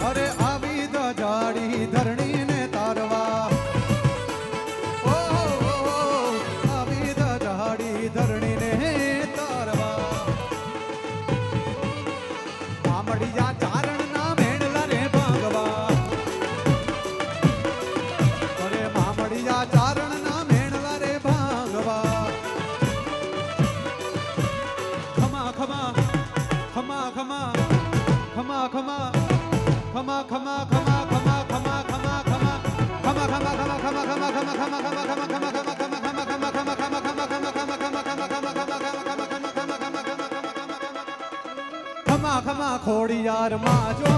અરે આવી દજાડી ધરણી ને તારવા ઓ આવી દજાડી ધરણી ને તારવા મામડિયા ચારણ ના મેણલા રે ભાગવા અરે મામડિયા ચારણ ના મેણલા રે ભાગવા ખમા ખમા ખમા ખમા ખમા ખમા ખમા ખમા ખમા ખમા ખમા ખમા ખમા ખમા ખમા ખમા ખમા ખોડિયાર માં જો